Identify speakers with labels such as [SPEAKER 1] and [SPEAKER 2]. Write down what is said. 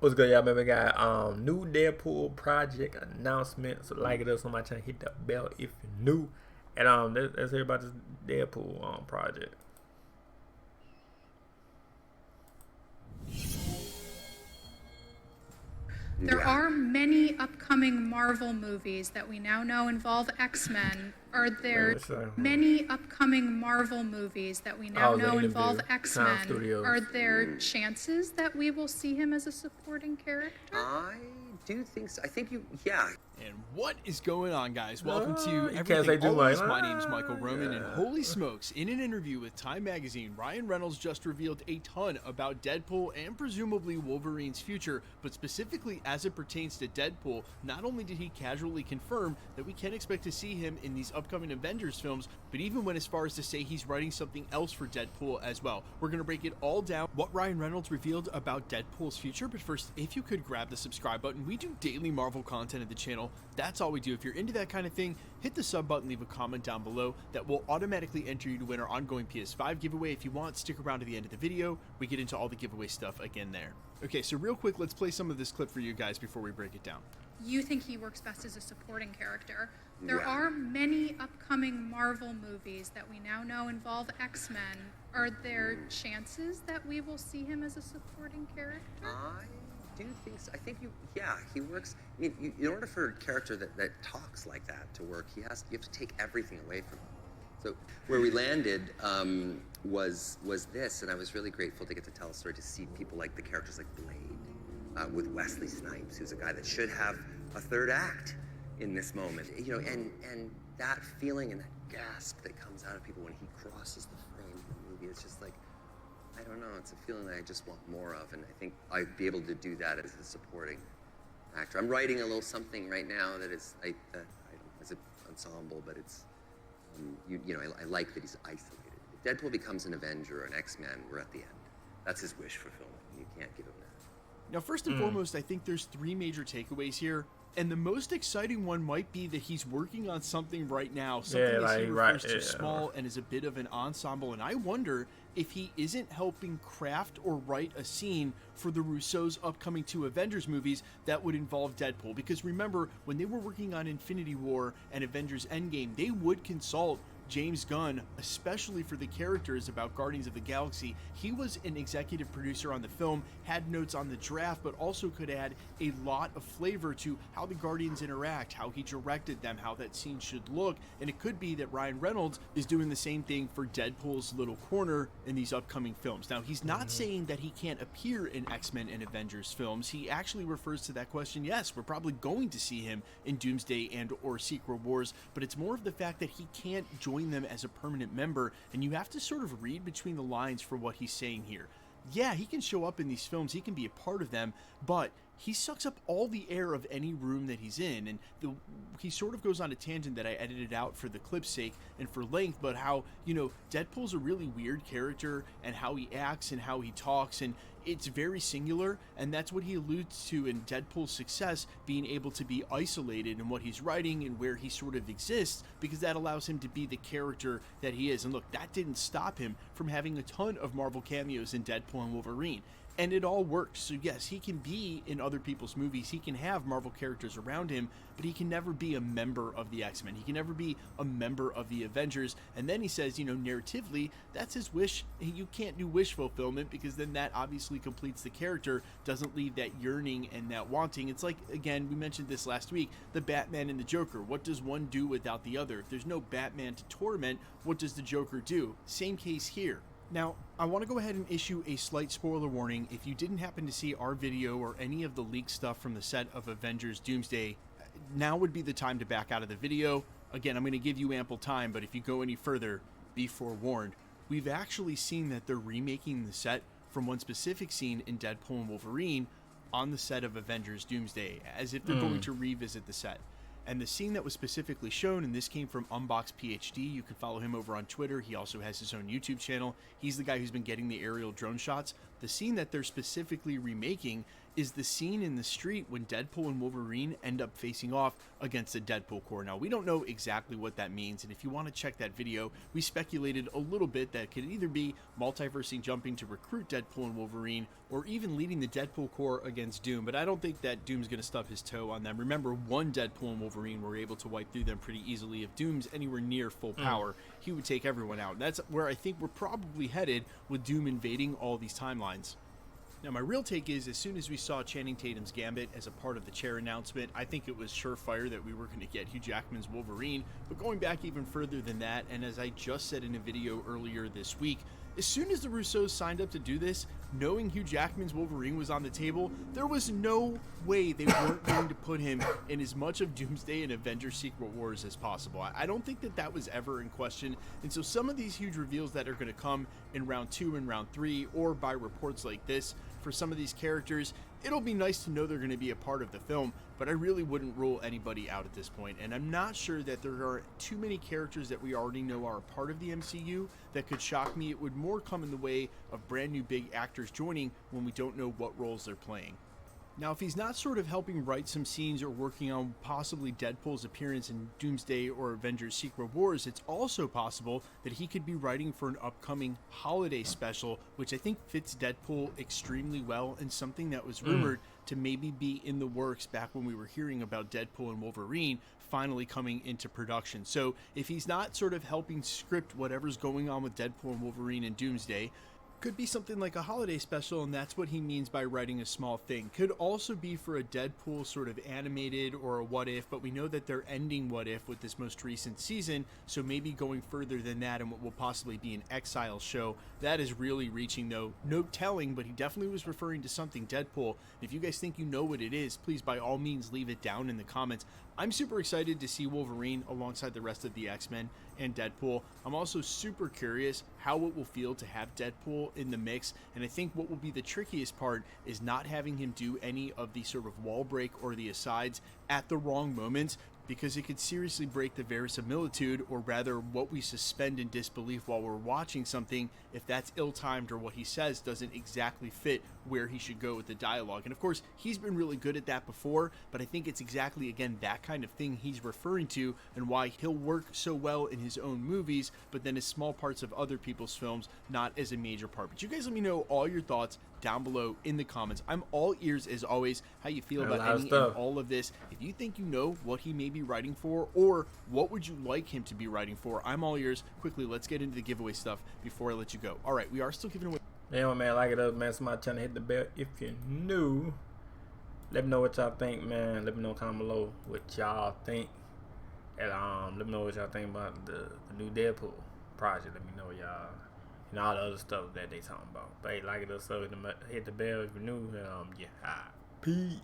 [SPEAKER 1] What's good, y'all? Baby, got new Deadpool project announcement. So like it up on my channel, hit that bell if you're new. And let's hear about this Deadpool project.
[SPEAKER 2] There are many upcoming Marvel movies that we now know involve X-Men. Are there many upcoming Marvel movies that we now know involve X-Men? Are there chances that we will see him as a supporting character?
[SPEAKER 3] I do think so. I think yeah.
[SPEAKER 4] And what is going on, guys? Welcome to Everything Always. My name's Michael Roman, and holy smokes, in an interview with Time Magazine, Ryan Reynolds just revealed a ton about Deadpool and presumably Wolverine's future, but specifically as it pertains to Deadpool. Not only did he casually confirm that we can expect to see him in these upcoming Avengers films, but even went as far as to say he's writing something else for Deadpool as well. We're going to break it all down, what Ryan Reynolds revealed about Deadpool's future, but first, if you could grab the subscribe button. We do daily Marvel content at the channel. That's all we do. If you're into that kind of thing, hit the sub button, leave a comment down below. That will automatically enter you to win our ongoing PS5 giveaway. If you want, stick around to the end of the video. We get into all the giveaway stuff again there. Okay, so real quick, let's play some of this clip for you guys before we break it down.
[SPEAKER 2] You think he works best as a supporting character. There are many upcoming Marvel movies that we now know involve X-Men. Are there chances that we will see him as a supporting character?
[SPEAKER 3] I do think so. I think yeah, he works. I mean, in order for a character that talks like that to work, you have to take everything away from him. So where we landed was this, and I was really grateful to get to tell a story, to see people like the characters like Blade, with Wesley Snipes, who's a guy that should have a third act in this moment, you know, and that feeling and that gasp that comes out of people when he crosses the frame of the movie, it's just like, I don't know, it's a feeling that I just want more of, and I think I'd be able to do that as a supporting actor. I'm writing a little something right now that is, I don't, as an ensemble, but it's, you know, I like that he's isolated. If Deadpool becomes an Avenger or an X-Men, we're at the end. That's his wish fulfillment, and you can't give him that.
[SPEAKER 4] Now, first and foremost, I think there's three major takeaways here. And the most exciting one might be that he's working on something right now, something that he refers to small and is a bit of an ensemble. And I wonder if he isn't helping craft or write a scene for the Russo's upcoming 2 Avengers movies that would involve Deadpool. Because remember, when they were working on Infinity War and Avengers Endgame, they would consult James Gunn, especially for the characters about Guardians of the Galaxy. He was an executive producer on the film, had notes on the draft, but also could add a lot of flavor to how the Guardians interact, how he directed them, how that scene should look. And it could be that Ryan Reynolds is doing the same thing for Deadpool's little corner in these upcoming films. Now, he's not saying that he can't appear in X-Men and Avengers films. He actually refers to that question. Yes, we're probably going to see him in Doomsday and or Secret Wars, but it's more of the fact that he can't join them as a permanent member, and you have to sort of read between the lines for what he's saying here. Yeah, he can show up in these films, he can be a part of them, but he sucks up all the air of any room that he's in. And he sort of goes on a tangent that I edited out for the clip's sake and for length, but how, you know, Deadpool's a really weird character, and how he acts and how he talks, and it's very singular, and that's what he alludes to in Deadpool's success, being able to be isolated in what he's writing and where he sort of exists, because that allows him to be the character that he is. And look, that didn't stop him from having a ton of Marvel cameos in Deadpool and Wolverine. And it all works. So yes, he can be in other people's movies, he can have Marvel characters around him, but he can never be a member of the X-Men. He can never be a member of the Avengers. And then he says, you know, narratively, that's his wish. You can't do wish fulfillment, because then that obviously completes the character, doesn't leave that yearning and that wanting. It's like, again, we mentioned this last week, the Batman and the Joker. What does one do without the other? If there's no Batman to torment, what does the Joker do? Same case here. Now, I want to go ahead and issue a slight spoiler warning. If you didn't happen to see our video or any of the leaked stuff from the set of Avengers Doomsday, now would be the time to back out of the video. Again, I'm going to give you ample time, but if you go any further, be forewarned. We've actually seen that they're remaking the set from one specific scene in Deadpool and Wolverine on the set of Avengers Doomsday, as if they're going to revisit the set. And the scene that was specifically shown, and this came from Unbox PhD, you can follow him over on Twitter. He also has his own YouTube channel. He's the guy who's been getting the aerial drone shots. The scene that they're specifically remaking is the scene in the street when Deadpool and Wolverine end up facing off against the Deadpool Corps. Now, we don't know exactly what that means, and if you want to check that video, we speculated a little bit that could either be multiversing jumping to recruit Deadpool and Wolverine, or even leading the Deadpool Corps against Doom, but I don't think that Doom's going to stub his toe on them. Remember, one Deadpool and Wolverine were able to wipe through them pretty easily. If Doom's anywhere near full power, he would take everyone out. That's where I think we're probably headed with Doom invading all these timelines. Now, my real take is, as soon as we saw Channing Tatum's Gambit as a part of the chair announcement, I think it was surefire that we were going to get Hugh Jackman's Wolverine. But going back even further than that, and as I just said in a video earlier this week, as soon as the Russos signed up to do this, knowing Hugh Jackman's Wolverine was on the table, there was no way they weren't going to put him in as much of Doomsday and Avengers Secret Wars as possible. I don't think that that was ever in question, and so some of these huge reveals that are going to come in round 2 and round 3, or by reports like this, for some of these characters, it'll be nice to know they're going to be a part of the film, but I really wouldn't rule anybody out at this point, and I'm not sure that there are too many characters that we already know are a part of the MCU that could shock me. It would more come in the way of brand new big actors joining when we don't know what roles they're playing. Now, if he's not sort of helping write some scenes or working on possibly Deadpool's appearance in Doomsday or Avengers Secret Wars, it's also possible that he could be writing for an upcoming holiday special, which I think fits Deadpool extremely well, and something that was rumored to maybe be in the works back when we were hearing about Deadpool and Wolverine finally coming into production. So if he's not sort of helping script whatever's going on with Deadpool and Wolverine and Doomsday, could be something like a holiday special, and that's what he means by writing a small thing. Could also be for a Deadpool sort of animated or a What If, but we know that they're ending What If with this most recent season, so maybe going further than that and what will possibly be an Exile show. That is really reaching, though. No telling, but he definitely was referring to something Deadpool. If you guys think you know what it is, please by all means leave it down in the comments. I'm super excited to see Wolverine alongside the rest of the X-Men and Deadpool. I'm also super curious how it will feel to have Deadpool in the mix, and I think what will be the trickiest part is not having him do any of the sort of wall break or the asides at the wrong moments, because it could seriously break the verisimilitude, or rather what we suspend in disbelief while we're watching something, if that's ill-timed or what he says doesn't exactly fit where he should go with the dialogue. And of course, he's been really good at that before, but I think it's exactly, again, that kind of thing he's referring to, and why he'll work so well in his own movies, but then as small parts of other people's films, not as a major part. But you guys let me know all your thoughts down below in the comments. I'm all ears as always, how you feel about any and all of this. If you think you know what he may be writing for, or what would you like him to be writing for, I'm all ears. Quickly, let's get into the giveaway stuff before I let you go. All right, we are still giving away.
[SPEAKER 1] Anyway, man, like it up, man. Somebody trying to hit the bell if you're new. Let me know what y'all think, man. Let me know comment below what y'all think. And let me know what y'all think about the new Deadpool project. Let me know y'all and all the other stuff that they talking about. But hey, like it up, so hit the bell if you're new. And yeah, peace.